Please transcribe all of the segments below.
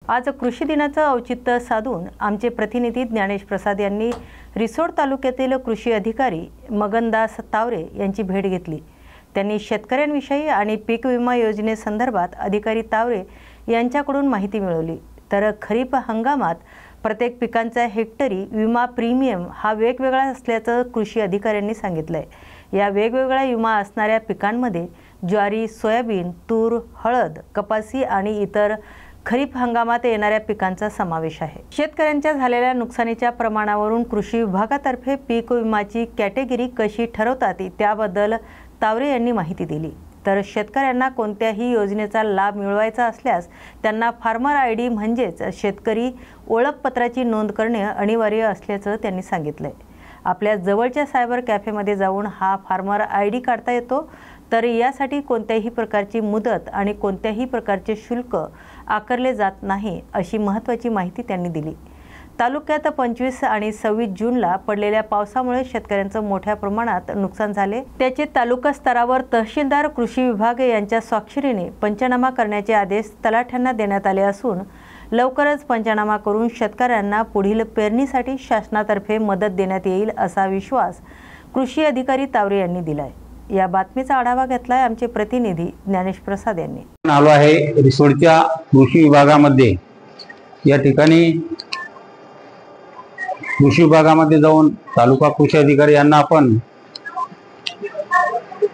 आज कृषी दिनाचं औचित्य साधून आमचे प्रतिनिधी ज्ञानेश प्रसाद यांनी रिसोड तालुक्यातील कृषी अधिकारी मगनदास तावरे यांची भेट घेतली। त्यांनी शेतकऱ्यांविषयी आणि पीक विमा योजनेसंदर्भात अधिकारी तावरे यांच्याकडून माहिती मिळवली। तर खरीप हंगामात प्रत्येक पिकांचा हेक्टरी विमा प्रीमियम हा वेगवेगळा असल्याचं कृषी अधिकाऱ्यांनी सांगितलंय। या वेगवेगळ्या विमा असणाऱ्या पिकांमध्ये ज्वारी, सोयाबीन, तूर, हळद, कपासी आणि इतर खरीप हंगामात येणाऱ्या पिकांचा समावेश आहे। शेतकऱ्यांच्या झालेल्या नुकसानीच्या प्रमाणावरून कृषी विभागातर्फे पीक विमाची कॅटेगरी कशी ठरवतात त्याबद्दल तावरे यांनी माहिती दिली। तर शेतकऱ्यांना कोणत्याही योजनेचा लाभ मिळवायचा असल्यास त्यांना फार्मर आयडी म्हणजेच शेतकरी ओळखपत्राची नोंद करणे अनिवार्य असल्याचं त्यांनी सांगितलंय। आपल्या जवळच्या सायबर कॅफेमध्ये जाऊन हा फार्मर आयडी काढता येतो। तर यासाठी कोणत्याही प्रकारची मुदत आणि कोणत्याही प्रकारचे शुल्क आकारले जात नाही अशी महत्त्वाची माहिती त्यांनी दिली। तालुक्यात 25 आणि 26 जूनला पडलेल्या पावसामुळे शेतकऱ्यांचं मोठ्या प्रमाणात नुकसान झाले। त्याचे तालुका स्तरावर तहसीलदार, कृषी विभाग यांच्या स्वाक्षरीने पंचनामा करण्याचे आदेश तलाठ्यांना देण्यात आले असून लवकरच पंचनामा करून शेतकऱ्यांना पुढील पेरणीसाठी शासनातर्फे मदत देण्यात येईल असा विश्वास कृषी अधिकारी तावरे यांनी दिलाय। या बातमीचा आढावा घेतलाय आमचे प्रतिनिधी ज्ञानेश प्रसाद यांनी। आलो आहे रिसोडच्या कृषी विभागामध्ये। या ठिकाणी कृषी विभागामध्ये जाऊन तालुका कृषी अधिकारी यांना आपण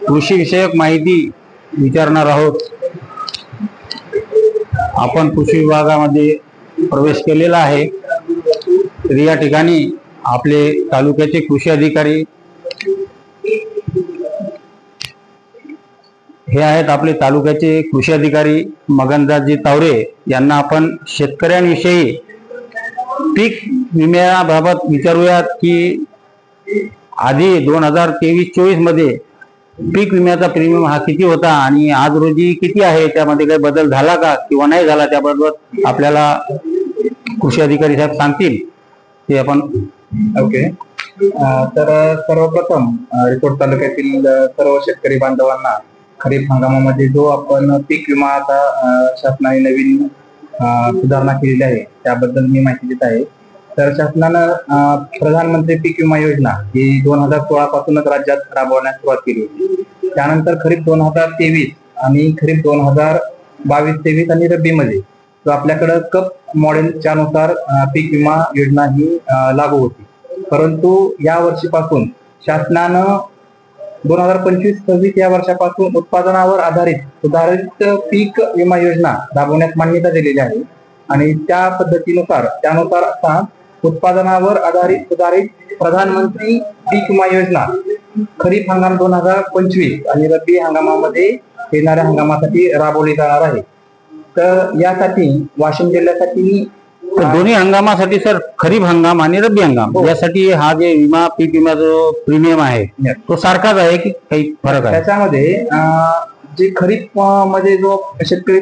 कृषी विषयक माहिती विचारणार आहोत। आपण कृषी विभागामध्ये प्रवेश केलेला आहे। तर या ठिकाणी आपले तालुक्याचे कृषी अधिकारी हे आहेत। आपले तालुक्याचे कृषी अधिकारी मगनदासजी तावरे यांना आपण शेतकऱ्यांविषयी पीक विम्याबाबत विचारूयात की आधी 2023-24 मध्ये पीक विम्याचा प्रीमियम हा किती होता आणि आज रोजी किती आहे, त्यामध्ये काही बदल झाला का किंवा नाही झाला त्याबाबत आपल्याला कृषी अधिकारी साहेब सांगतील ते आपण। ओके, तर सर्वप्रथम रिसोड तालुक्यातील सर्व शेतकरी बांधवांना खरीप हंगामामध्ये जो आपण पीक विमा आता शासनाने नवीन सुधारणा केलेली आहे त्याबद्दल मी माहिती देत आहे। तर शासनानं प्रधानमंत्री पीक विमा योजना ही 2016 पासूनच राज्यात राबवण्यास सुरुवात केली होती। त्यानंतर खरीप 2023 आणि खरीप 2022-23 आणि रब्बीमध्ये जो आपल्याकडं कप मॉडेलच्या नुसार पीक विमा योजना ही लागू होती। परंतु या वर्षीपासून शासनानं 2025-26 या वर्षापासून उत्पादनावर आधारित सुधारित पीक विमा योजना राबवण्यास मान्यता दिलेली आहे आणि त्यानुसार आता उत्पादनावर आधारित सुधारित प्रधानमंत्री पीक विमा योजना खरीप हंगाम 2025 आणि रब्बी हंगामामध्ये येणाऱ्या हंगामासाठी राबवली जाणार आहे। तर यासाठी वाशिम जिल्ह्यासाठी दोन्ही हंगामासाठी सर, खरीप हंगाम आणि रब्बी हंगाम यासाठी हा जे विमा पीक विमा जो प्रीमियम आहे तो सारखाच आहे की काही फरक आहे? त्याच्यामध्ये जे खरीप मध्ये जो शेतकरी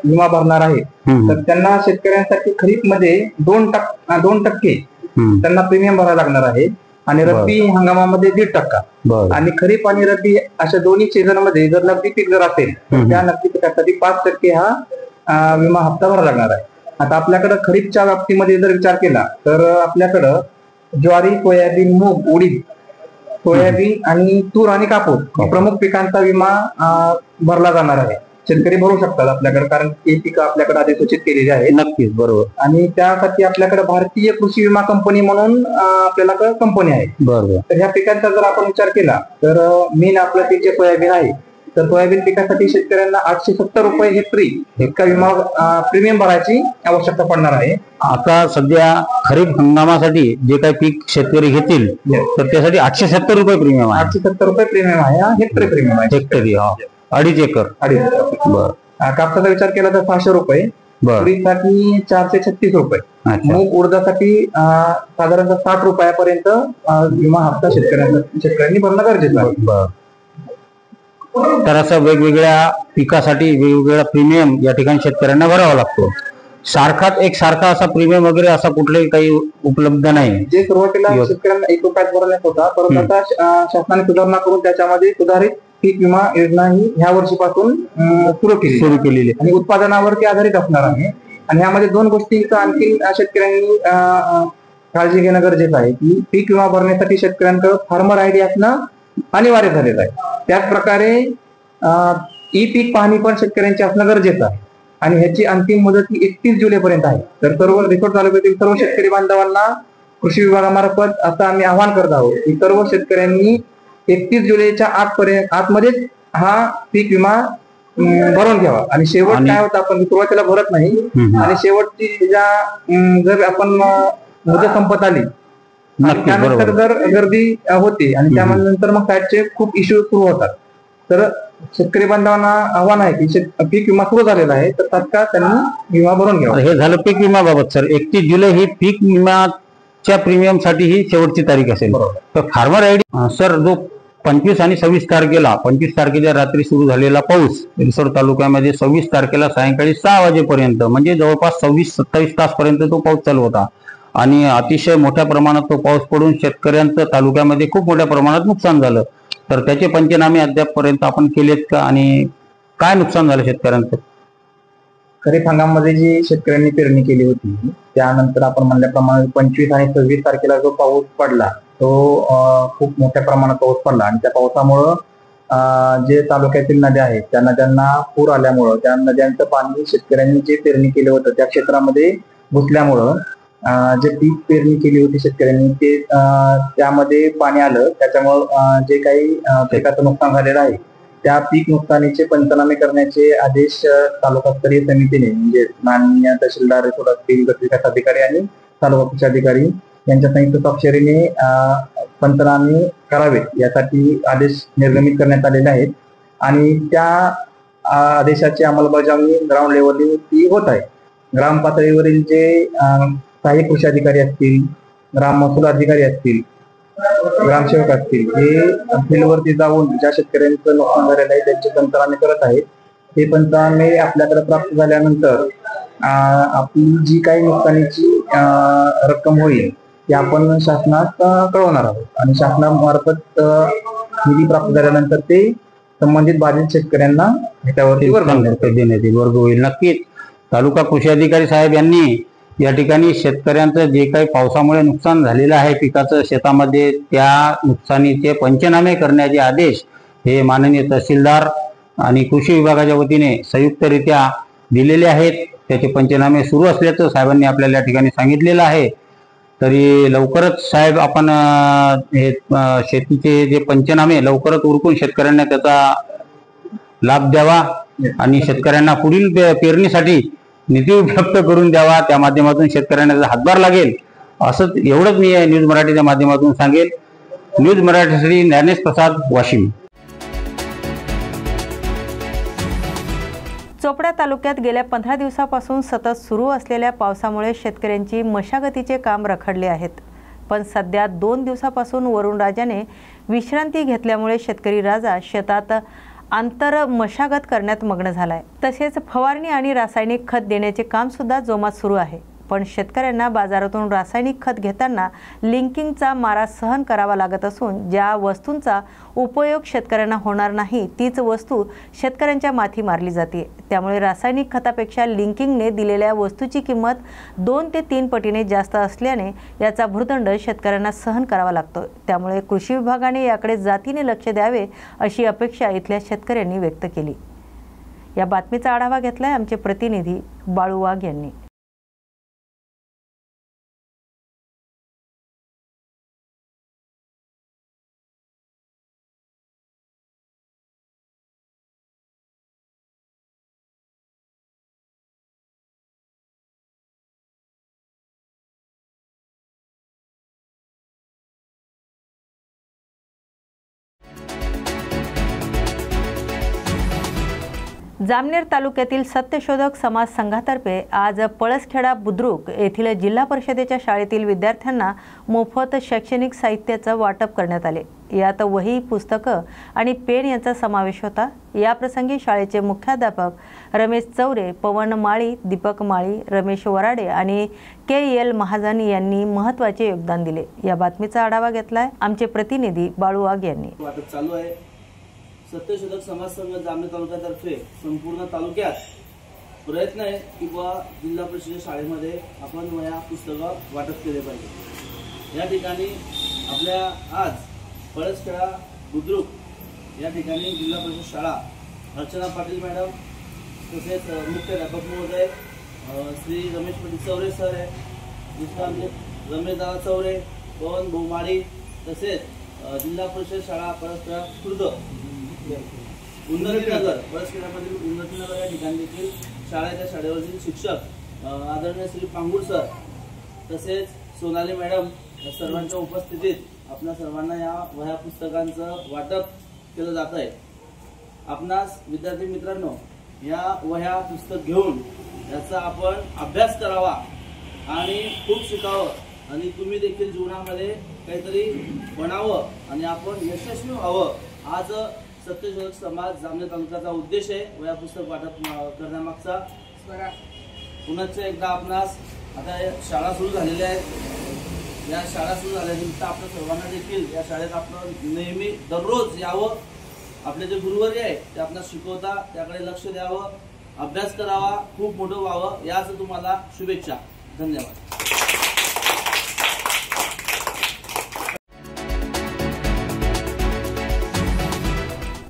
विमा भरणार आहे तर त्यांना शेतकऱ्यांसाठी खरीप मध्ये 2% त्यांना प्रीमियम भरायला लागणार आहे आणि रब्बी हंगामामध्ये 1.5%। आणि खरीप आणि रब्बी अशा दोन्ही सीझन मध्ये जर नगदी पीक जर असेल तर त्या नगदी पिकासाठी 5% हा विमा हप्ता भरावा लागणार आहे। आता आपल्याकडं खरीपच्या बाबतीमध्ये जर विचार केला तर आपल्याकडं ज्वारी, सोयाबीन, मूग, उडीद, सोयाबीन आणि तूर आणि कापूस प्रमुख पिकांचा विमा भरला जाणार आहे। शेतकरी भरू शकतात आपल्याकडे, कारण ही पिकं आपल्याकडे अधिसूचित केलेली आहे। नक्कीच, बरोबर। आणि त्यासाठी आपल्याकडे भारतीय कृषी विमा कंपनी म्हणून आपल्याला कंपनी आहे। बरोबर। तर ह्या पिकांचा जर आपण विचार केला तर मेन आपलं पीक जे सोयाबीन आहे तर सोयाबीन पिकासाठी शेतकऱ्यांना 870 रुपये हेक्टरी इतका विमा प्रीमियम भरायची आवश्यकता पडणार आहे। आता सध्या खरीप हंगामासाठी जे काही पीक शेतकरी घेतील तर त्यासाठी 870 रुपये प्रीमियम आहे। 870 रुपये प्रीमियम आहे, हा हेक्टरी प्रीमियम आहे। हेक्टरी 2.5 एकर। बरं। कापसाचा विचार केला तर 600 रुपये, तुरीसाठी 436 रुपये, मूग उडदासाठी साधारणतः 60 रुपयापर्यंत विमा हप्ता शेतकऱ्यांनी भरणं गरजेचं आहे। तर असं वेगवेगळ्या पिकासाठी वेगवेगळा प्रीमियम या ठिकाणी शेतकऱ्यांना भरावा लागतो। एकसारखा असा प्रीमियम वगैरे असा कुठलाही काही उपलब्ध नाही। जे सुरुवातीला शेतकऱ्यांना 1 रुपयात भरण्यात होता, परंतु आता शासनाने सुधारणा करून त्याच्यामध्ये सुधारित पीक विमा योजना ही ह्या वर्षीपासून सुरू केलेली आहे आणि उत्पादनावरती आधारित असणार आहे। आणि ह्यामध्ये दोन गोष्टींचा आणखी शेतकऱ्यांनी काळजी घेणं गरजेचं आहे की पीक विमा भरण्यासाठी शेतकऱ्यांकडे फार्मर आयडी असणं अनिवार्य झालेलं आहे। त्याच प्रकारे ई पीक पाहणी पण शेतकऱ्यांची असणं गरजेचं आहे आणि ह्याची अंतिम मुदत ही 31 जुलैपर्यंत आहे। तर सर्व रिसोड तालुक्यातील सर्व शेतकरी बांधवांना कृषी विभागामार्फत असं आम्ही आवाहन करत आहोत की सर्व शेतकऱ्यांनी 31 जुलैच्या आतमध्येच हा पीक विमा भरून घ्यावा। आणि शेवट काय होतं, आपण सुरुवातीला भरत नाही आणि शेवटची जर आपण मुदत संपत आली त्यानंतर जर गर्दी होती आणि त्यानंतर मग त्याचे खूप इश्यू सुरू होतात। तर शेतकरी बांधवांना आव्हान आहे की पीक विमा सुरू झालेला आहे तर तात्काळ त्यांनी विमा भरून घ्यावा। हे झालं पीक विम्याबाबत सर। 31 जुलै ही पीक विम्याच्या प्रीमियम साठी ही शेवटची तारीख असेल। तर फार्मर आयडी सर जो 25 आणि 26 तारखेला 25 तारखेच्या रात्री सुरू झालेला पाऊस रिसोड तालुक्यामध्ये 26 तारखेला सायंकाळी 6 वाजेपर्यंत म्हणजे जवळपास 26-27 तासपर्यंत तो पाऊस चालू होता आणि अतिशय मोठ्या प्रमाणात तो पाऊस पडून शेतकऱ्यांचं तालुक्यामध्ये खूप मोठ्या प्रमाणात नुकसान झालं। तर त्याचे पंचनामे अद्यापपर्यंत आपण केलेत का आणि काय नुकसान झालं शेतकऱ्यांचं? खरीप हंगामामध्ये जी शेतकऱ्यांनी पेरणी केली होती त्यानंतर आपण म्हणल्याप्रमाणे 25 आणि 26 तारखेला जो पाऊस पडला तो खूप मोठ्या प्रमाणात पाऊस पडला आणि त्या पावसामुळं जे तालुक्यातील नद्या आहेत त्या नद्यांना पूर आल्यामुळं त्या नद्यांचं पाणी शेतकऱ्यांनी जे पेरणी केलं होतं त्या क्षेत्रामध्ये घुसल्यामुळं जे पीक पेरणी केली होती शेतकऱ्यांनी ते त्यामध्ये पाणी आलं। त्याच्यामुळं जे काही पिकाचं नुकसान झालेलं आहे त्या पीक नुकसानीचे पंचनामे करण्याचे आदेश तालुकास्तरीय समितीने म्हणजे माननीय तहसीलदार रिसोड असतील, गट विकास अधिकारी आणि तालुका कृषी अधिकारी यांच्या संयुक्त स्वाक्षरीने पंचनामे करावेत यासाठी आदेश निर्गमित करण्यात आलेले आहेत आणि त्या आदेशाची अंमलबजावणी ग्राउंड लेवलवरती होत आहे। ग्राम पातळीवरील जे सहाय्यक कृषी अधिकारी असतील, ग्राम महसूल अधिकारी असतील, ग्रामसेवक असतील हे फील्डवरती जाऊन ज्या शेतकऱ्यांचं नुकसान झालेलं आहे त्यांचे पंचनामे करत आहेत। हे पंचनामे आपल्याकडे प्राप्त झाल्यानंतर आपली जी काही नुकसानीची रक्कम होईल ती आपण शासनास कळवणार आहोत आणि शासनामार्फत निधी प्राप्त झाल्यानंतर ते संबंधित बाधित शेतकऱ्यांना ह्याच्यावरती वर्ग होईल। नक्कीच तालुका कृषी अधिकारी साहेब यांनी या ठिकाणी शेतकऱ्यांचं जे काही पावसामुळे नुकसान झालेलं आहे पिकाचं शेतामध्ये त्या नुकसानीचे पंचनामे करण्याचे आदेश हे माननीय तहसीलदार आणि कृषी विभागाच्या वतीने संयुक्तरित्या दिलेले आहेत। त्याचे पंचनामे सुरू असल्याचं साहेबांनी आपल्याला या ठिकाणी सांगितलेलं आहे। तरी लवकरच साहेब आपण हे शेतीचे जे पंचनामे लवकरच उरकून शेतकऱ्यांना त्याचा लाभ द्यावा आणि शेतकऱ्यांना पुढील पेरणीसाठी निधी उपलब्ध करून द्यावा। त्या माध्यमातून शेतकऱ्यांना हातभार लागेल असंच एवढंच मी न्यूज मराठीच्या माध्यमातून सांगेल। न्यूज मराठीसाठी ज्ञानेश प्रसाद, वाशिम। चोपडा तालुक्यात गेल्या 15 दिवसापासून सतत सुरू असलेल्या पावसामुळे शेतकऱ्यांची मशागतीचे काम रखडले आहेत। पण सध्या 2 दिवसापासून वरुण राजाने विश्रांती घेतल्यामुळे शेतकरी राजा शेतात आंतर मशागत करण्यात मग्न झालाय। तसेच फवारणी आणि रासायनिक खत देण्याचे काम सुद्धा जोमात सुरू आहे। पण शेतकऱ्यांना बाजारातून रासायनिक खत घेताना लिंकिंगचा मारा सहन करावा लागत असून ज्या वस्तूंचा उपयोग शेतकऱ्यांना होणार नाही तीच वस्तू शेतकऱ्यांच्या माथी मारली जाते। त्यामुळे रासायनिक खतापेक्षा लिंकिंगने दिलेल्या वस्तूची किंमत 2 ते 3 पटीने जास्त असल्याने याचा भुर्दंड शेतकऱ्यांना सहन करावा लागतो। त्यामुळे कृषी विभागाने याकडे जातीने लक्ष द्यावे अशी अपेक्षा इथल्या शेतकऱ्यांनी व्यक्त केली। या बातमीचा आढावा घेतलाय आमचे प्रतिनिधी बाळू वाघ यांनी। जामनेर तालुक्यातील सत्यशोधक समाज संघातर्फे आज पळसखेडा बुद्रुक येथील जिल्हा परिषदेच्या शाळेतील विद्यार्थ्यांना मोफत शैक्षणिक साहित्याचे वाटप करण्यात आले। यात वही, पुस्तकं आणि पेन यांचा समावेश होता। या प्रसंगी शाळेचे मुख्याध्यापक रमेश चौरे, पवन माळी, दीपक माळी, रमेश वराडे आणि KL महाजन यांनी महत्त्वाचे योगदान दिले। या बातमीचा आढावा घेतलाय आमचे प्रतिनिधी बाळू वाघ यांनी। वाटप चालू आहे। सत्यशोधक समाज संघ जामनेर तालुक्यातर्फे संपूर्ण तालुक्यात प्रयत्न आहे की बुवा जिल्हा परिषद शाळेमध्ये आपण वह्या पुस्तकं वाटप केले पाहिजे। या ठिकाणी आपल्या आज पळसखेडा बुद्रुक या ठिकाणी जिल्हा परिषद शाळा अर्चना पाटील मॅडम, तसेच मुख्याध्यापक महोदय श्री रमेश पाटील चौरे सर आहे, दुसरे रमेशदादा चौरे, पवन भोमाळी, तसेच जिल्हा परिषद शाळा पळसखेडा खुर्द उन्नतीनगर, पळसखेड्यामधील उन्नतीनगर या ठिकाणी देखील शाळेच्या शाळेवरील शिक्षक आदरणीय श्री पांगुर सर, तसेच सोनाली मॅडम या सर्वांच्या उपस्थितीत आपल्या सर्वांना या वह्या पुस्तकांचं वाटप केलं जात आहे। आपणास विद्यार्थी मित्रांनो, या वह्या पुस्तक घेऊन याचा आपण अभ्यास करावा आणि खूप शिकावं आणि तुम्ही देखील जीवनामध्ये काहीतरी बनावं आणि आपण यशस्वी व्हावं। आज सत्यशोधक समाज जामनेर तालुक्याचा उद्देश आहे वह्या पुस्तक वाटप करण्यामागचा। पुन्हा एकदा आपणास आता शाळा सुरू झालेल्या आहेत, या शाळा सुरू झाल्यानंतर आपल्या सर्वांना देखील या शाळेत आपण नेहमी दररोज यावं, आपले जे गुरुवर्य आहे ते आपल्याला शिकवता त्याकडे लक्ष द्यावं, अभ्यास करावा, खूप मोठं व्हावं, याच तुम्हाला शुभेच्छा। धन्यवाद।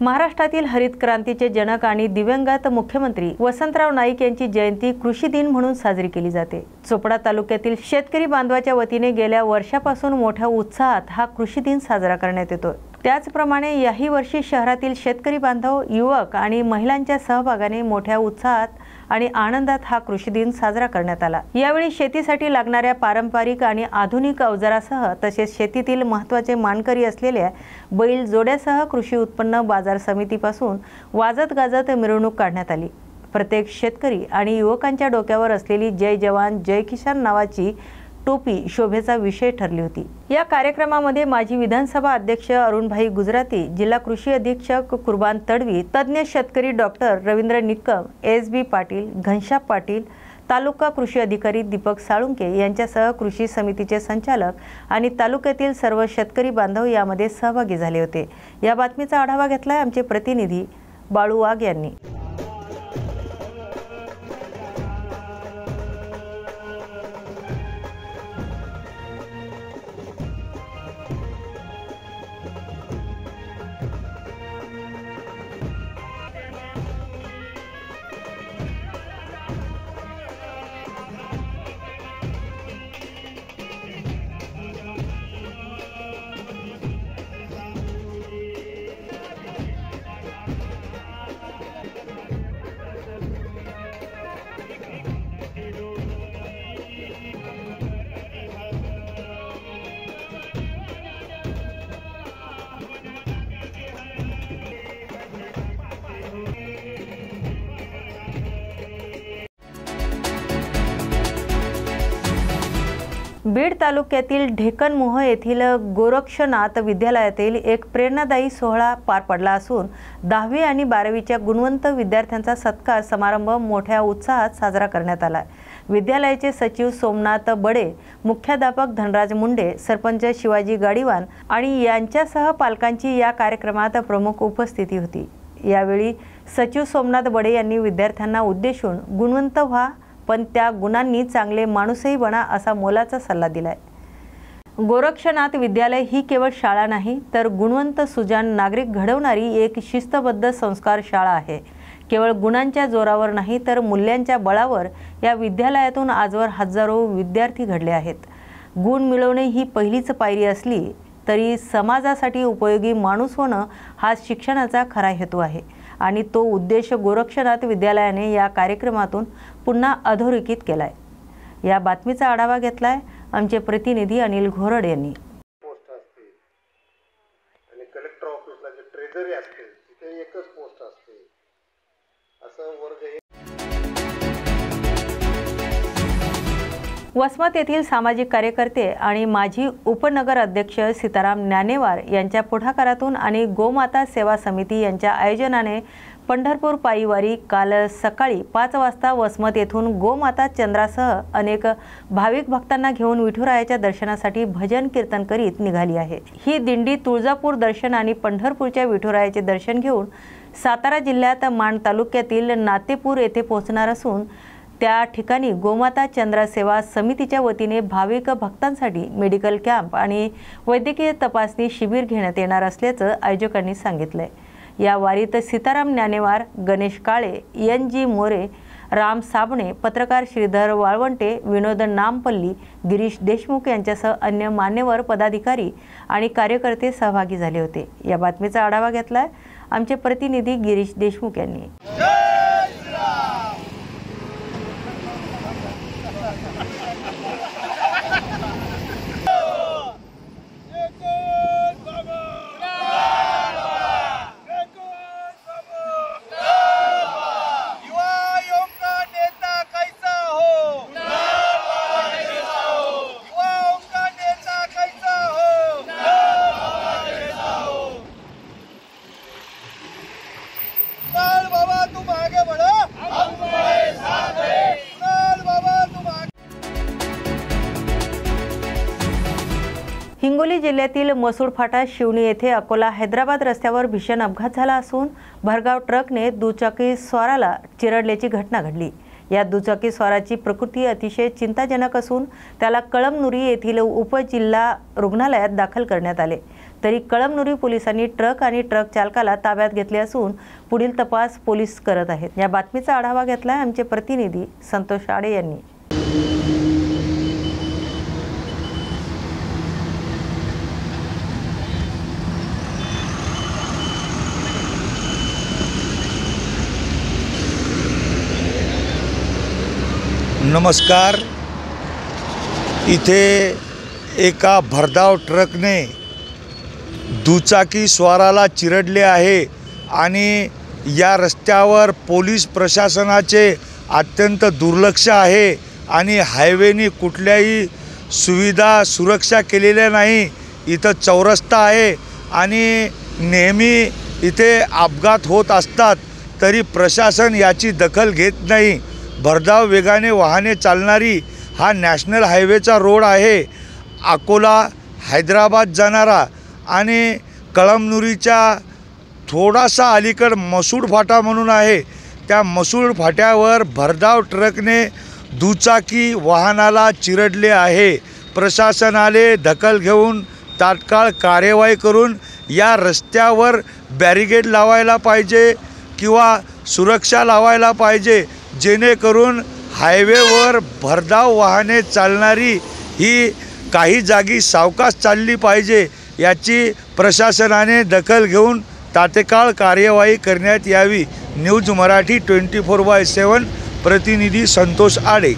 महाराष्ट्रातील हरित क्रांतीचे जनक आणि दिवंगत मुख्यमंत्री वसंतराव नाईक यांची जयंती कृषी दिन म्हणून साजरी केली जाते। चोपडा तालुक्यातील शेतकरी बांधवाच्या वतीने गेल्या वर्षापासून मोठ्या उत्साहात हा कृषी दिन साजरा करण्यात येतो। त्याचप्रमाणे याही वर्षी शहरातील शेतकरी बांधव, युवक आणि महिलांच्या सहभागाने मोठ्या उत्साहात आणि आनंदात हा कृषी दिन साजरा करण्यात आला। यावेळी शेतीसाठी लागणाऱ्या पारंपरिक आणि आधुनिक अवजारासह तसेच शेतीतील महत्त्वाचे मानकरी असलेल्या बैल जोड्यासह कृषी उत्पन्न बाजार समितीपासून वाजत गाजत मिरवणूक काढण्यात आली। प्रत्येक शेतकरी आणि युवकांच्या डोक्यावर असलेली जय जवान जय किसान नावाची टोपी शोभेचा विषय ठरली होती। या कार्यक्रमामध्ये माजी विधानसभा अध्यक्ष अरुणभाई गुजराती, जिल्हा कृषी अधीक्षक कुर्बान तडवी, तज्ञ शेतकरी डॉक्टर रवींद्र निक्कम, एस.बी. पाटील, घनश्याम पाटील, तालुका कृषी अधिकारी दीपक साळुंके यांच्यासह कृषी समितीचे संचालक आणि तालुक्यातील सर्व शेतकरी बांधव यामध्ये सहभागी झाले होते। या बातमीचा आढावा घेतलाय आमचे प्रतिनिधी बाळू वाघ यांनी। बीड तालुक्यातील ढेकनमोह येथील गोरक्षनाथ विद्यालयातील एक प्रेरणादायी सोहळा पार पडला असून 10वी आणि 12वीच्या गुणवंत विद्यार्थ्यांचा सत्कार समारंभ मोठ्या उत्साहात साजरा करण्यात आला। विद्यालयाचे सचिव सोमनाथ बडे, मुख्याध्यापक धनराज मुंडे, सरपंच शिवाजी गाडीवान आणि यांच्यासह पालकांची या कार्यक्रमात प्रमुख उपस्थिती होती। यावेळी सचिव सोमनाथ बडे यांनी विद्यार्थ्यांना उद्देशून गुणवंत व्हा पण त्या गुणांनी चांगले माणूसही बना असा मोलाचा सल्ला दिलाय। गोरक्षनाथ विद्यालय ही केवळ शाळा नाही तर गुणवंत सुजाण नागरिक घडवणारी एक शिस्तबद्ध संस्कार शाळा आहे। केवळ गुणांच्या जोरावर नाही तर मूल्यांच्या बळावर या विद्यालयातून आजवर हजारो विद्यार्थी घडले आहेत। गुण मिळवणे ही पहिलीच पायरी असली तरी समाजासाठी उपयोगी माणूस होणं हा शिक्षणाचा खरा हेतू आहे आणि तो उद्देश गोरक्षनाथ विद्यालयाने या कार्यक्रमातून पुन्हा अधोरेखित केलाय। या बातमीचा आढावा घेतलाय आमचे प्रतिनिधी अनिल घोरड यांनी। पोस्ट असते आणि कलेक्टर ऑफिसला जे ट्रेझरी असते तिथे एकच पोस्ट असते असं वर्ग। वसमत येथील सामाजिक कार्यकर्ते आणि माजी उपनगर अध्यक्ष सीताराम ज्ञानेवार यांच्या पुढाकारातून आणि गोमाता सेवा समिती यांच्या आयोजनाने पंढरपूर पायीवारी काल सकाळी 5 वाजता वसमत येथून गोमाता चंद्रासह अनेक भाविक भक्तांना घेऊन विठुरायाच्या दर्शनासाठी भजन कीर्तन करीत निघाली आहे। ही दिंडी तुळजापूर दर्शन आणि पंढरपूरच्या विठुरायाचे दर्शन घेऊन सातारा जिल्ह्यात माण तालुक्यातील नातेपूर येथे पोहोचणार असून त्या ठिकाणी गोमाता चंद्रा सेवा समितीच्या वतीने भाविक भक्तांसाठी मेडिकल कॅम्प आणि वैद्यकीय तपासणी शिबिर घेण्यात येणार असल्याचं आयोजकांनी सांगितलंय। या वारीत सीताराम ज्ञानेवार, गणेश काळे, NG मोरे, राम साबणे, पत्रकार श्रीधर वाळवंटे, विनोद नामपल्ली, गिरीश देशमुख यांच्यासह अन्य मान्यवर पदाधिकारी आणि कार्यकर्ते सहभागी झाले होते। या बातमीचा आढावा घेतलाय आमचे प्रतिनिधी गिरीश देशमुख यांनी। हिंगोली जिल्ह्यातील मसूड फाटा शिवणी येथे अकोला हैदराबाद रस्त्यावर भीषण अपघात झाला असून भरधाव ट्रकने दुचाकी स्वाराला चिरडल्याची घटना घडली। या दुचाकी स्वाराची प्रकृती अतिशय चिंताजनक असून त्याला कळमनुरी येथील उपजिल्हा रुग्णालयात दाखल करण्यात आले। तरी कळमनुरी पोलिसांनी ट्रक आणि ट्रक चालकाला ताब्यात घेतले असून पुढील तपास पोलीस करत आहेत। या बातमीचा आढावा घेतलाय आमचे प्रतिनिधी संतोष आडे यांनी। नमस्कार। इथे एका भरधाव ट्रकने दुचाकी स्वाराला चिरडले आहे आणि या रस्त्यावर पोलीस प्रशासनाचे अत्यंत दुर्लक्ष आहे आणि हायवेनी कुठल्याही सुविधा सुरक्षा केलेल्या नाही। इथं चौरस्ता आहे आणि नेहमी इथे अपघात होत असतात तरी प्रशासन याची दखल घेत नाही। भरधाव वेगाने वाहने चालणारी हा नॅशनल हायवेचा रोड आहे। अकोला हैदराबाद जाणारा आणि कळमनुरीच्या थोडासा अलीकड मसूड फाटा म्हणून आहे। त्या मसूड फाट्यावर भरधाव ट्रकने दुचाकी वाहनाला चिरडले आहे। प्रशासनाने दखल घेऊन तात्काळ कार्यवाही करून या रस्त्यावर बॅरिगेड लावायला पाहिजे किंवा सुरक्षा लावायला पाहिजे, जेणेकरून हायवेवर भरधाव वाहने चालणारी ही काही जागी सावकाश चालली पाहिजे। याची प्रशासनाने दखल घेऊन तात्काळ कार्यवाही करण्यात यावी। न्यूज मराठी 24/7 प्रतिनिधी संतोष आडे।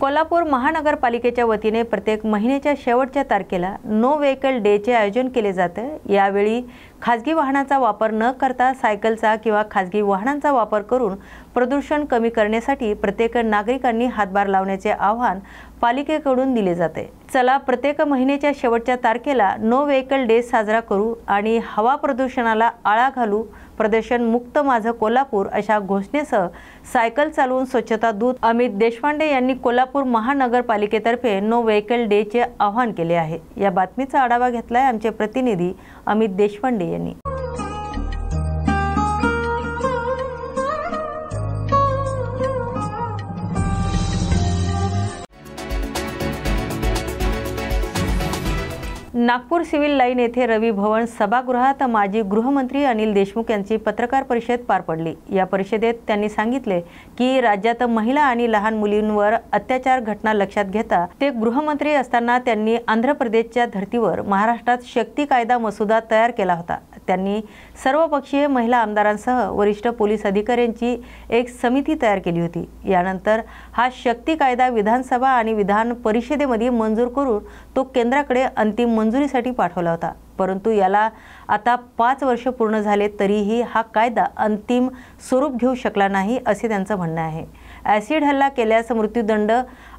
कोल्हापूर महानगरपालिकेच्या वतीने प्रत्येक महिन्याच्या शेवटच्या तारखेला नो व्हेकल डेचे आयोजन केले जाते। यावेळी खाजगी वाहनांचा वापर न करता सायकलचा किंवा खाजगी वाहनांचा वापर करून प्रदूषण कमी करण्यासाठी प्रत्येक नागरिकांनी हातभार लावण्याचे आवाहन पालिकेकडून दिले जाते। चला प्रत्येक महिन्याच्या शेवटच्या तारखेला नो व्हेकल डे साजरा करू आणि हवा प्रदूषणाला आळा घालू। प्रदूषण मुक्त माझं कोल्हापूर अशा घोषणेसह सायकल चालवून स्वच्छता दूत अमित देशपांडे यांनी कोल्हापूर महानगरपालिकेतर्फे नो व्हेकल डेचे आवाहन केले आहे। या बातमीचा आढावा घेतलाय आमचे प्रतिनिधी अमित देशपांडे यांनी। नागपूर सिव्हिल लाईन येथे रवी भवन सभागृहात माजी गृहमंत्री अनिल देशमुख यांची पत्रकार परिषद पार पडली। या परिषदेत त्यांनी सांगितले की राज्यात महिला आणि लहान मुलींवर अत्याचार घटना लक्षात घेता ते गृहमंत्री असताना त्यांनी आंध्र प्रदेशच्या धर्तीवर महाराष्ट्रात शक्ती कायदा मसुदा तयार केला होता। त्यांनी सर्वपक्षीय महिला आमदारांसह वरिष्ठ पोलीस अधिकाऱ्यांची एक समिती तयार केली होती। यानंतर हा शक्ती कायदा विधानसभा आणि विधान परिषदेमध्ये मंजूर करून तो केंद्राकडे अंतिम मंजुरीसाठी पाठवला होता। परंतु याला आता 5 वर्ष पूर्ण झाले तरीही हा कायदा अंतिम स्वरूप घेऊ शकला नाही असे त्यांचं म्हणणं आहे। ॲसिड हल्ला केल्यास मृत्यूदंड,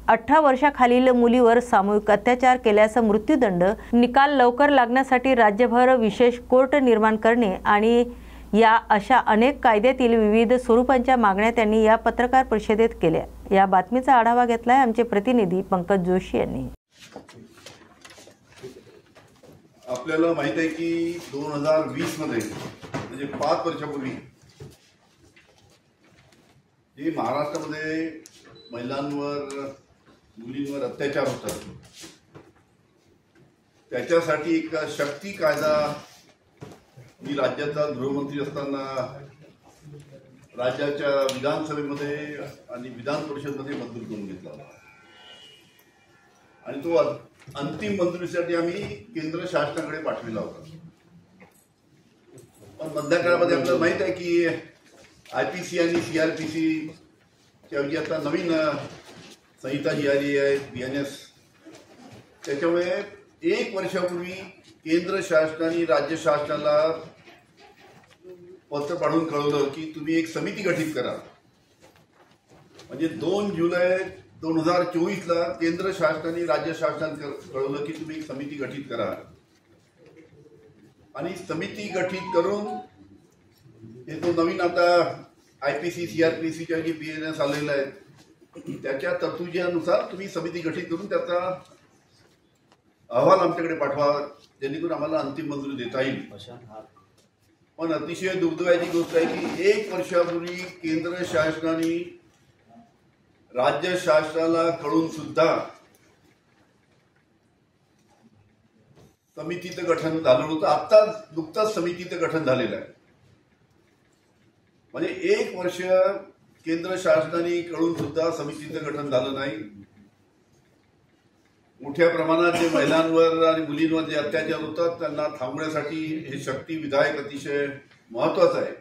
18 वर्षाखालील मुलीवर सामूहिक अत्याचार केल्यास मृत्यूदंड, निकाल लवकर लागण्यासाठी राज्यभर विशेष कोर्ट निर्माण करणे आणि या अशा अनेक कायद्यातील विविध स्वरूपांच्या मागण्या त्यांनी या पत्रकार परिषदेत केल्या। या बातमीचा आढावा घेतलाय आमचे प्रतिनिधी पंकज जोशी यांनी। आपल्याला माहित आहे की 2020 मध्ये म्हणजे 5 वर्षापूर्वी जे महाराष्ट्रामध्ये महिलांवर मुलींवर अत्याचार होतात त्याच्यासाठी एक शक्ती कायदा मी राज्याचा गृहमंत्री असताना राज्याच्या विधानसभेमध्ये आणि विधान परिषदेमध्ये मंजूर करून घेतला होता आणि तो अंतिम मंजुरीसाठी आम्ही केंद्र शासनाकडे पाठविला होता. पण मधल्या काळामध्ये आपल्याला माहित आहे की IPC आणि CRPC च्या आता नवीन संहिता जी आली आहे BNS त्याच्यामुळे 1 वर्षापूर्वी केंद्र शासनाने राज्य शासनाला पत्र पाठवून कळवलं की तुम्ही एक समिती गठीत करा. म्हणजे 2 जुलै 2024 ला केंद्र शासनाने राज्य शासनाला कळवलं की तुम्ही एक समिती गठीत करा आणि समिती गठीत करून हे तो नवीन आता IPC CRPC च्या जे BNS आलेला आहे त्याच्या तरतुदीनुसार तुम्ही समिती गठीत करून त्याचा अहवाल आमच्याकडे पाठवा जेणेकरून आम्हाला अंतिम मंजुरी देता येईल. पण अतिशय दुर्दैवाची गोष्ट आहे की 1 वर्षापूर्वी केंद्र शासनाने राज्य शासनाला कळून सुद्धा समितीचं गठन झालं नव्हतं. आता नुकताच समितीचं गठन झालेलं आहे. म्हणजे 1 वर्ष केंद्र शासनाने कळून सुद्धा समितीचं गठन झालं नाही. मोठ्या प्रमाणात जे महिलांवर आणि मुलींवर जे अत्याचार होतात त्यांना थांबवण्यासाठी हे शक्ती विधायक अतिशय महत्वाचं आहे.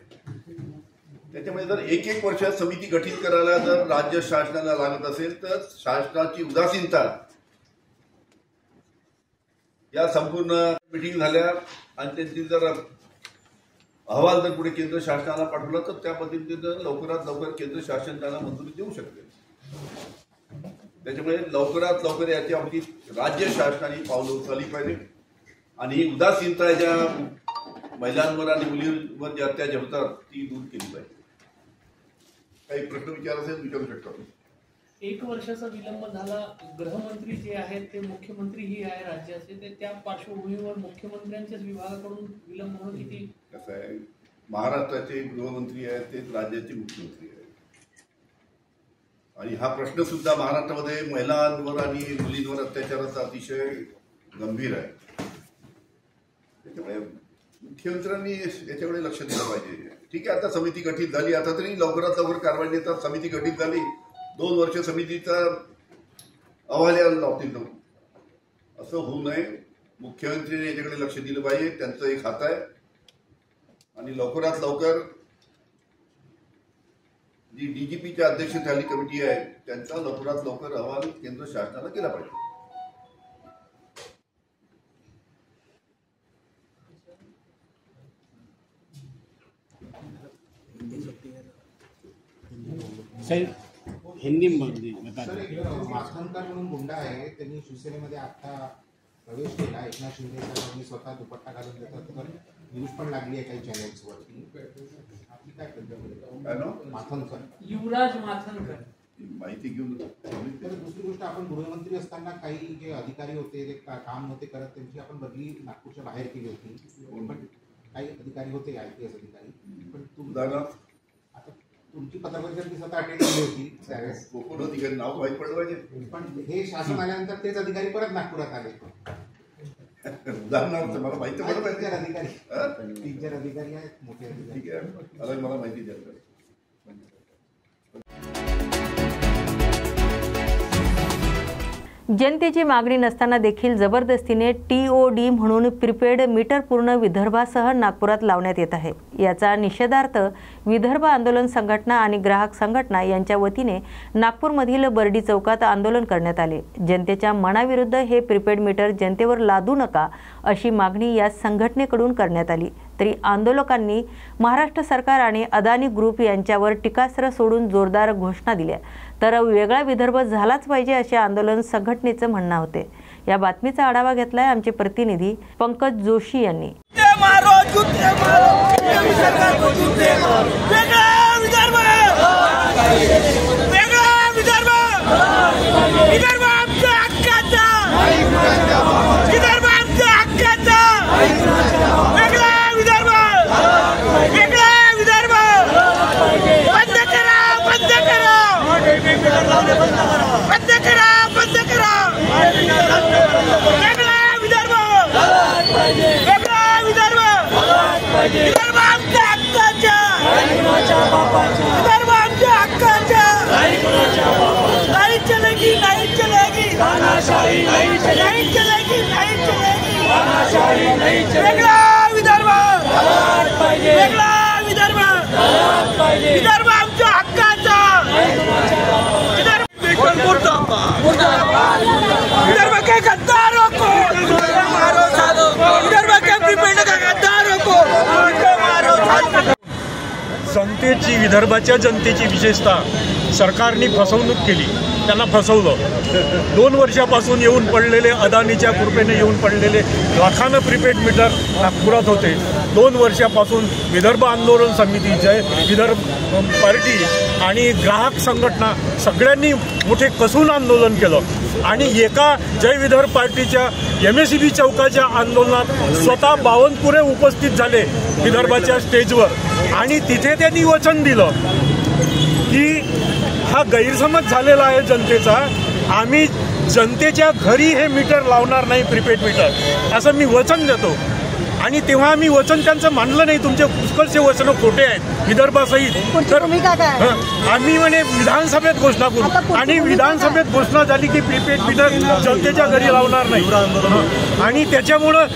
त्याच्यामुळे जर 1 वर्षात समिती गठीत करायला जर राज्य शासनाला लागत असेल तर शासनाची उदासीनता या संपूर्ण मिटिंग झाल्या आणि त्यांची जर अहवाल जर पुढे केंद्र शासनाला पाठवला तर त्या पद्धतीने लवकरात लवकर केंद्र शासन त्याला मंजुरी देऊ शकते. त्याच्यामुळे लवकरात लवकर याच्या बाबतीत राज्य शासनाने पावलं उचलली पाहिजे आणि ही उदासीनता ज्या महिलांवर आणि मुलींवर जे अत्याचार होतात ती दूर केली पाहिजे. काही प्रश्न विचार असेल विचारू शकता. 1 वर्षाचा विलंब झाला. गृहमंत्री जे आहेत ते मुख्यमंत्रीही आहे राज्याचे ते त्या पार्श्वभूमीवर मुख्यमंत्र्यांच्याच विभागाकडून विलंब होणं किती कसं आहे महाराष्ट्राचे गृहमंत्री आहेत तेच राज्याचे मुख्यमंत्री आहेत आणि हा प्रश्न सुद्धा महाराष्ट्रामध्ये महिलांवर आणि मुलींवर अत्याचाराचा अतिशय गंभीर आहे. त्याच्यामुळे मुख्यमंत्र्यांनी याच्याकडे लक्ष दिलं पाहिजे. ठीक आहे आता समिती गठीत झाली आता तरी लवकरात लवकर कारवाई देतात. समिती गठीत झाली 2 वर्ष समितीचा अहवाल यायला लावतील असं होऊ नये. मुख्यमंत्र्यांनी याच्याकडे लक्ष दिलं पाहिजे. त्यांचं एक हात आहे आणि लवकरात लवकर जी DGPच्या अध्यक्षतेखाली कमिटी आहे त्यांचा लवकरात लवकर अहवाल केंद्र शासनाला केला पाहिजे. हिंदी मध्ये माथनकर म्हणून गुंडा आहे त्यांनी शिवसेनेमध्ये आता प्रवेश केला. एकनाथ शिंदे स्वतः दुपट्टा घालून देतात तर न्यूज पण लागली आहे काही चॅनेल्सवरती. आपली काय पद्धत माथनकर युवराज माथनकर माहिती घेऊन. तर दुसरी गोष्ट आपण गृहमंत्री असताना काही जे अधिकारी होते ते काम नव्हते करत त्यांची आपण बदली नागपूरच्या बाहेर केली होती. पण काही अधिकारी होते IPS अधिकारी पण आता तुमची पत्रपरिषद स्वतः अटेंड केली होती त्यावेळेस कोण अधिकारी नाव माहीत पडलं पाहिजे. पण हे शासन आल्यानंतर तेच अधिकारी परत नागपुरात आले. उदाहरणार्थ मला माहिती पडलं पाहिजे. टीचर अधिकारी आहेत मोठे अधिकारी. ठीक आहे मला माहिती द्या. जनतेची मागणी नसताना देखील जबरदस्तीने TOD म्हणून प्रीपेड मीटर पूर्ण विदर्भासह नागपुरात लावण्यात येत आहे. याचा निषेधार्थ विदर्भ आंदोलन संघटना आणि ग्राहक संघटना यांच्या वतीने नागपूरमधील बर्डी चौकात आंदोलन करण्यात आले. जनतेच्या मनाविरुद्ध हे प्रीपेड मीटर जनतेवर लादू नका अशी मागणी या संघटनेकडून करण्यात आली. तरी आंदोलकांनी महाराष्ट्र सरकार आणि अदानी ग्रुप यांच्यावर टीकास्त्र सोडून जोरदार घोषणा दिल्या. तर वेगळा विदर्भ झालाच पाहिजे असे आंदोलन संघटनेचं म्हणणं होते. या बातमीचा आढावा घेतलाय आमचे प्रतिनिधी पंकज जोशी यांनी. विदर्भ आमच्या हक्काचा बंद करा, बंद करा. वेगळा विदर्भ, वेगळा विदर्भ, विदर्भ आमच्या हक्काच्या, विदर्भ आमच्या हक्काच्या. नाही चलेगी, नाही चलेगी, नहीं चलेगी, नहीं चलेगी. वेगळा विदर्भ, वेगळा विदर्भ, विदर्भ आमच्या हक्काचा. विदर्भ के गद्दारों को मारो, विदर्भ के प्रीपेड का गद्दारों को मारो. जनतेची, विदर्भाच्या जनतेची विशेषतः सरकारने फसवणूक केली, त्यांना फसवलं. 2 वर्षापासून येऊन पडलेले, अदानीच्या कृपेने येऊन पडलेले लाखानं प्रीपेड मीटर नागपुरात होते. 2 वर्षापासून विदर्भ आंदोलन समिती, जय विदर्भ पार्टी आणि ग्राहक संघटना सगळ्यांनी मोठे कसून आंदोलन केलं आणि एका जय विदर्भ पार्टीच्या MSEB चौकाच्या आंदोलनात स्वतः बावनकुळे उपस्थित झाले विदर्भाच्या स्टेजवर आणि तिथे त्यांनी वचन दिलं की हा गैरसमज झालेला आहे जनतेचा, आम्ही जनतेच्या घरी हे मीटर लावणार नाही, प्रीपेड मीटर, असं मी वचन देतो. आणि तेव्हा मी वचन त्यांचं मानलं नाही. तुमचे पुष्कळचे वचनं खोटे आहेत विदर्भासहित. तर आम्ही म्हणे विधानसभेत घोषणा करू आणि विधानसभेत घोषणा झाली की प्रीपेड मीटर जनतेच्या घरी लावणार नाही. आणि त्याच्यामुळं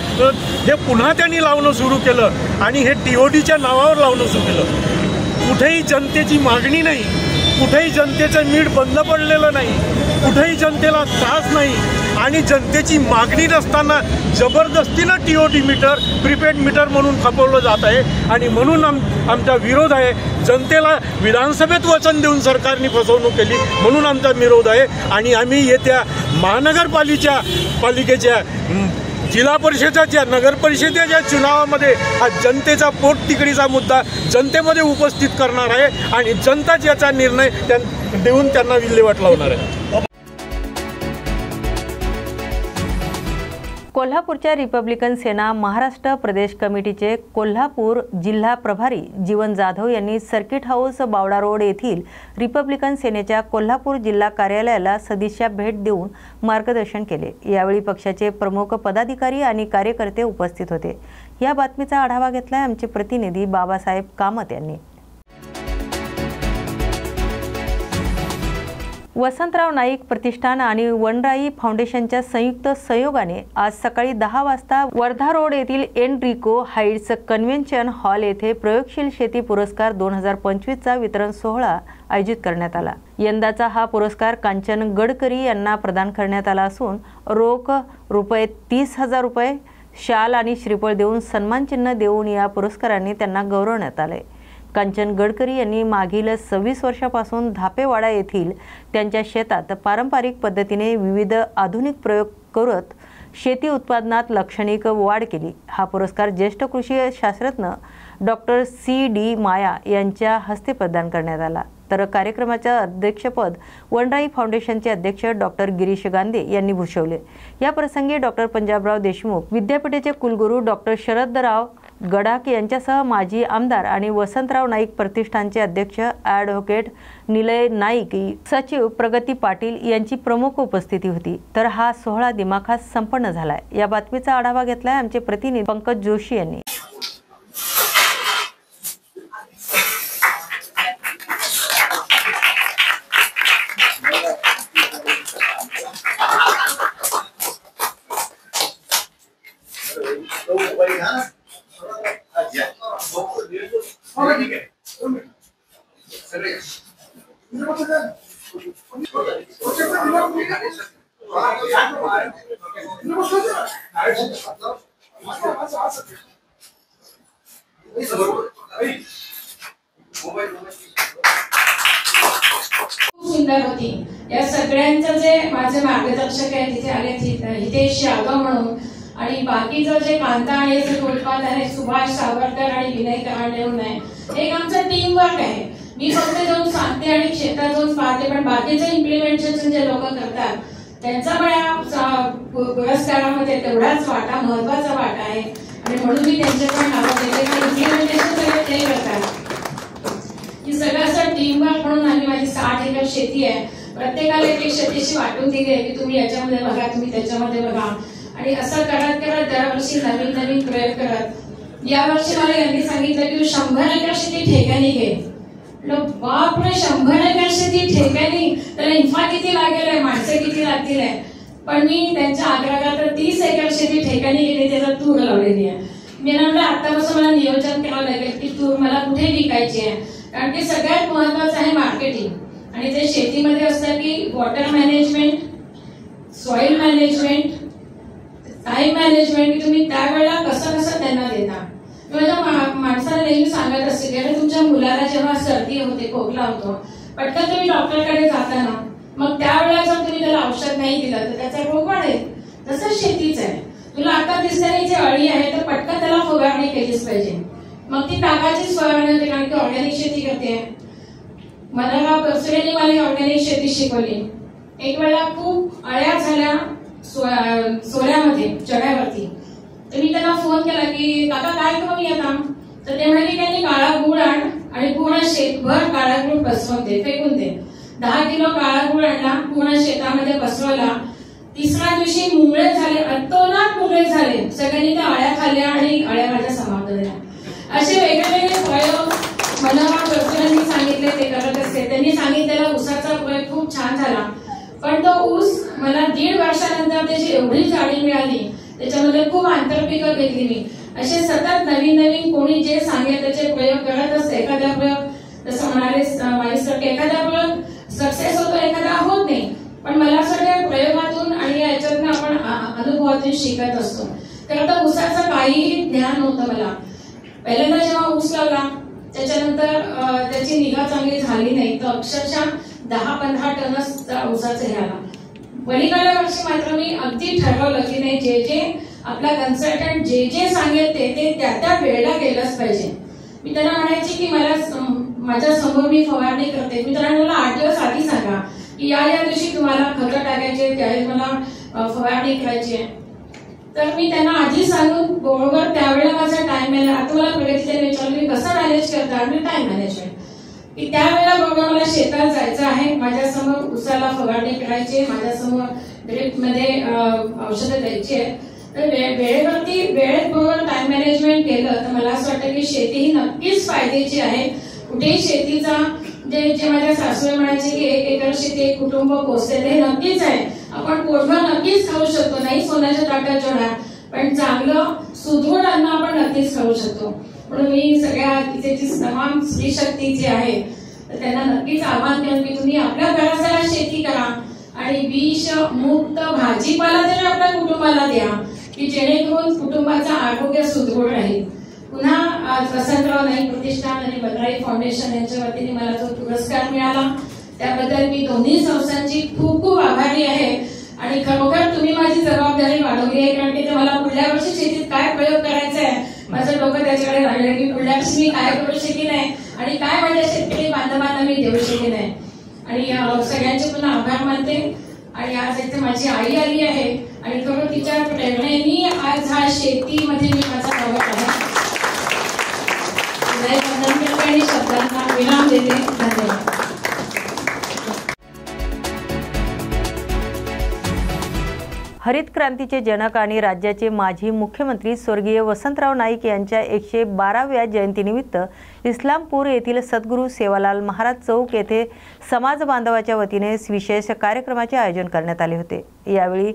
हे पुन्हा त्यांनी लावणं सुरू केलं आणि हे TODच्या नावावर लावणं सुरू केलं. कुठेही जनतेची मागणी नाही, कुठेही जनतेचं मीठ बंद पडलेलं नाही, कुठेही जनतेला त्रास नाही आणि जनतेची मागणी नसताना जबरदस्तीनं TOD मीटर प्रीपेड मीटर म्हणून खपवलं जात आहे. आणि म्हणून आमचा विरोध आहे. जनतेला विधानसभेत वचन देऊन सरकारने फसवणूक केली म्हणून आमचा विरोध आहे. आणि आम्ही येत्या महानगरपालिकेच्या जिल्हा परिषदेच्या, नगर परिषदेच्या चुनावामध्ये हा जनतेचा पोटतिकडीचा मुद्दा जनतेमध्ये उपस्थित करणार आहे आणि जनताच याचा निर्णय देऊन त्यांना विल्हेवाट लावणार आहे. कोल्हापूरच्या रिपब्लिकन सेना महाराष्ट्र प्रदेश कमिटीचे कोल्हापूर जिल्हा प्रभारी जीवन जाधव यांनी सर्किट हाऊस बावडा रोड येथील रिपब्लिकन सेनेच्या कोल्हापूर जिल्हा कार्यालयाला सदिच्छा भेट देऊन मार्गदर्शन केले. यावेळी पक्षाचे प्रमुख पदाधिकारी आणि कार्यकर्ते उपस्थित होते. या बातमीचा आढावा घेतलाय आमचे प्रतिनिधी बाबासाहेब कामत यांनी. वसंतराव नाईक प्रतिष्ठान आणि वनराई फाउंडेशनच्या संयुक्त सहयोगाने आज सकाळी 10 वाजता वर्धा रोड येथील एनरिको हाइट्स कन्व्हेन्शन हॉल येथे प्रयोगशील शेती पुरस्कार 2025चा वितरण सोहळा आयोजित करण्यात आला. यंदाचा हा पुरस्कार कांचन गडकरी यांना प्रदान करण्यात आला असून रोख रुपये 30,000 रुपये, शाल आणि श्रीफळ देऊन सन्मानचिन्ह देऊन या पुरस्कारांनी त्यांना गौरवण्यात आले. कांचन गडकरी यांनी मागील 26 वर्षापासून धापेवाडा येथील त्यांच्या शेतात पारंपरिक पद्धतीने विविध आधुनिक प्रयोग करत शेती उत्पादनात लक्षणीय वाढ केली. हा पुरस्कार ज्येष्ठ कृषी शास्त्रज्ञ डॉक्टर C.D. माया यांच्या हस्ते प्रदान करण्यात आला. तर कार्यक्रमाचे अध्यक्षपद वनराई फाउंडेशनचे अध्यक्ष डॉक्टर गिरीश गांधे यांनी भूषवले. या प्रसंगी डॉक्टर पंजाबराव देशमुख, विद्यापीठाचे कुलगुरू डॉक्टर शरदराव गडाख यांच्यासह माजी आमदार आणि वसंतराव नाईक प्रतिष्ठानचे अध्यक्ष ॲडव्होकेट निलय नाईक, सचिव प्रगती पाटील यांची प्रमुख उपस्थिती होती. तर हा सोहळा दिमाखात संपन्न झालाय. या बातमीचा आढावा घेतलाय आमचे प्रतिनिधी पंकज जोशी यांनी. सुंदर होती. या सगळ्यांचं जे माझे मार्गदर्शक आहे तिथे आले हितेश यादव म्हणून आणि बाकीचं जे कांता आणि उत्पाद आहे सुभाष सावरकर आणि विनय कहाणेहून आहे. एक आमचं टीम वर्क आहे. मी फक्त जाऊन सांगते आणि क्षेत्रात जाऊन पाहते पण बाकीचं इम्प्लिमेंटेशन जे लोक करतात त्यांचा पण या पुरस्कारामध्ये तेवढाच वाटा, महत्वाचा वाटा आहे आणि म्हणून मी त्यांचे पण नावं देते. इम्प्लिमेंटेशन सगळे ते करतात की सगळं असं टीम वर्क म्हणून आम्ही माझी 60 एकर शेती आहे, प्रत्येकाला एक शेतीशी वाटून दिली आहे की तुम्ही याच्यामध्ये बघा, तुम्ही त्याच्यामध्ये बघा, आणि असं करत करत दरवर्षी नवीन नवीन प्रयोग करत यावर्षी मला यांनी सांगितलं की 100 एकर शेती ठेक्याने घे. बापरे, 100 एकर शेती ठेक्याने, त्याला इन्फा किती लागेल आहे, माणसं किती लागतील आहे. पण मी त्यांच्या आग्रहात 30 एकर शेती ठेक्याने गेली, त्याचा तूर लावलेली आहे. मी म्हटलं आतापासून मला नियोजन करावं लागेल की तूर मला कुठे विकायची आहे, कारण की सगळ्यात महत्वाचं आहे मार्केटिंग. आणि ते शेतीमध्ये असतं की water management, soil management, time management, की तुम्ही त्यावेळेला कसं कसं त्यांना देता. माझ्या माणसाला नेहमी सांगत असते की अरे तुमच्या मुलाला जेव्हा सर्दी होते, खोकला होतो, पटकन तुम्ही डॉक्टरकडे जाता ना, मग त्यावेळेला जर तुम्ही त्याला औषध नाही दिलं तर त्याचा रोग वाढेल. तसंच शेतीच आहे. तुला आता दिसणारी जी अळी आहे तर पटकन त्याला फवारणी केलीच पाहिजे. मग ती ताकाचीच फवारणी होते, कारण की ऑर्गॅनिक शेती करते. मनोहरराव परसुरेंनी मला ऑर्गॅनिक शेती शिकवली. एक वेळा खूप अळ्या झाल्या सोऱ्यामध्ये, चढ्यावरती. तर मी त्यांना फोन केला की काका काय करून येता, तर ते म्हणाले की त्यांनी काळा गुळ आण आणि पूर्ण शेतभर काळा गुळ बसवून दे, फेकून दे. 10 किलो काळा गुळ आणला, पूर्ण शेतामध्ये बसवला. तिसऱ्या दिवशी मुंगळे झाले, अतोनात मुंगळे झाले. सगळ्यांनी त्या अळ्या खाल्ल्या आणि अळ्या माझ्या समाप्त झाल्या. असे वेगवेगळे प्रयोग मनोहरराव परसुरेंनी सांगितले, ते करत असते. त्यांनी सांगितलेला ऊसाचा प्रयोग खूप छान झाला, पण तो ऊस मला 1.5 वर्षानंतर त्याची एवढी जाडी मिळाली, त्याच्यामध्ये खूप आंतरपिकं घेतली मी. असे सतत नवीन नवीन कोणी जे सांगेल त्याचे प्रयोग करत असते. एखादा प्रयोग जसं म्हणाले माझ्यासारखे, एखादा प्रयोग सक्सेस होतो, एखादा होत नाही. पण मला असं वाटतं प्रयोगातून आणि याच्यातून आपण अनुभवातून शिकत असतो. तर आता ऊसाचं काहीही ज्ञान नव्हतं मला. पहिल्यांदा जेव्हा ऊस लावला त्याच्यानंतर त्याची निगा चांगली झाली नाही, तर अक्षरशः 10-15 टनच ऊसाचं हे आला. पलीकडल्या वर्षी मात्र मी अगदी ठरवलं की नाही, जे जे आपला कन्सल्टंट जे जे सांगेल ते त्या वेळेला केलंच पाहिजे. मी त्यांना म्हणायची की मला माझ्या समोर मी फवारणी करते, मी त्यांना मला 8 दिवस आधी सांगा की या दिवशी तुम्हाला खतं टाकायचे, त्यावेळेस मला फवारणी करायची आहे. तर मी त्यांना आधी सांगून बरोबर त्यावेळेला माझा टाइम मॅनेज, आता मला प्रगतीने विचारलं मी कसं मॅनेज करता, मी टाइम मॅनेजमेंट, की त्यावेळेला बरोबर मला शेतात जायचं आहे, माझ्यासमोर उसाला फवारणी करायची, माझ्यासमोर ड्रिप मध्ये औषधं द्यायची आहेत. तर वेळेवरती वेळेत बरोबर टाइम मॅनेजमेंट केलं तर मला असं वाटतं की शेती ही नक्कीच फायद्याची आहे. कुठेही शेतीचा जे माझ्या सासूबाई म्हणायचे की 1 एकर शेती 1 कुटुंब पोचते, ते नक्कीच आहे. आपण पोटभर नक्कीच खाऊ शकतो, नाही सोन्याच्या ताटात जेवणार, पण चांगलं सुदृढ अन्न आपण नक्कीच खाऊ शकतो. म्हणून मी सगळ्या तिथे तमाम स्त्री शक्ती जी आहे तर त्यांना नक्कीच आवाहन केलं की तुम्ही आपल्या घराला शेती करा आणि विष मुक्त भाजीपाला तरी आपल्या कुटुंबाला द्या, की जेणेकरून कुटुंबाचं आरोग्य सुदृढ राहील. पुन्हा वसंतराव नाईक प्रतिष्ठान आणि बलराई फाउंडेशन यांच्या वतीने मला जो पुरस्कार मिळाला त्याबद्दल मी दोन्ही संस्थांची खूप खूप आभारी आहे. आणि खरोखर तुम्ही माझी जबाबदारी वाढवली आहे, कारण की मला पुढल्या वर्षी शेतीत काय प्रयोग करायचा आहे माझं डोकं त्याच्याकडे लागलं की पुढल्या वर्षी मी काय करू शकेन आहे आणि काय माझ्या शेतकरी बांधवांना मी देऊ शकेन आहे. आणि सगळ्यांचे पुन्हा आभार मानते. आणि आज इथे माझी आई आली आहे आणि खरं तिच्या प्रेरणेने आज हा शेतीमध्ये मी माझा प्रवास आहे. वंदन करते आणि शब्दांना विराम देते. धन्यवाद. हरित क्रांतीचे जनक आणि राज्याचे माजी मुख्यमंत्री स्वर्गीय वसंतराव नाईक यांच्या 112व्या जयंतीनिमित्त इस्लामपूर येथील सद्गुरू सेवालाल महाराज चौक येथे समाज बांधवाच्या वतीने विशेष कार्यक्रमाचे आयोजन करण्यात आले होते. यावेळी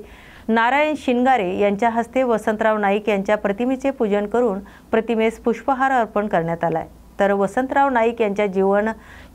नारायण शिंगारे यांच्या हस्ते वसंतराव नाईक यांच्या प्रतिमेचे पूजन करून प्रतिमेस पुष्पहार अर्पण करण्यात आला. तर वसंतराव नाईक यांच्या जीवन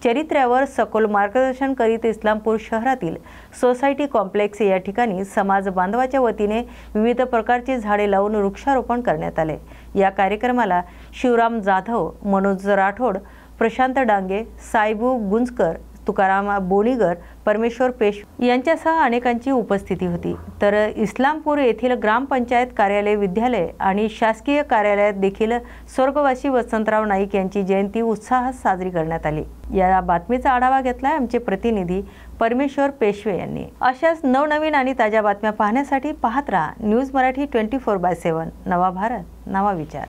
चरित्र्यावर सखोल मार्गदर्शन करीत इस्लामपूर शहरातील सोसायटी कॉम्प्लेक्स या ठिकाणी समाज बांधवाच्या वतीने विविध प्रकारची झाडे लावून वृक्षारोपण करण्यात आले. या कार्यक्रमाला शिवराम जाधव, मनोज राठोड, प्रशांत डांगे, साईबू गुंजकर, तुकाराम बोणीगर, परमेश्वर पेशवे यांच्यासह अनेकांची उपस्थिती होती. तर इस्लामपूर येथील ग्रामपंचायत कार्यालय, विद्यालय आणि शासकीय कार्यालयात देखील स्वर्गवासी वसंतराव नाईक यांची जयंती उत्साहात साजरी करण्यात आली. या बातमीचा आढावा घेतलाय आमचे प्रतिनिधी परमेश्वर पेशवे यांनी. अशाच नवनवीन आणि ताज्या बातम्या पाहण्यासाठी पाहत राहा न्यूज मराठी 24/7. नवा भारत, नवा विचार.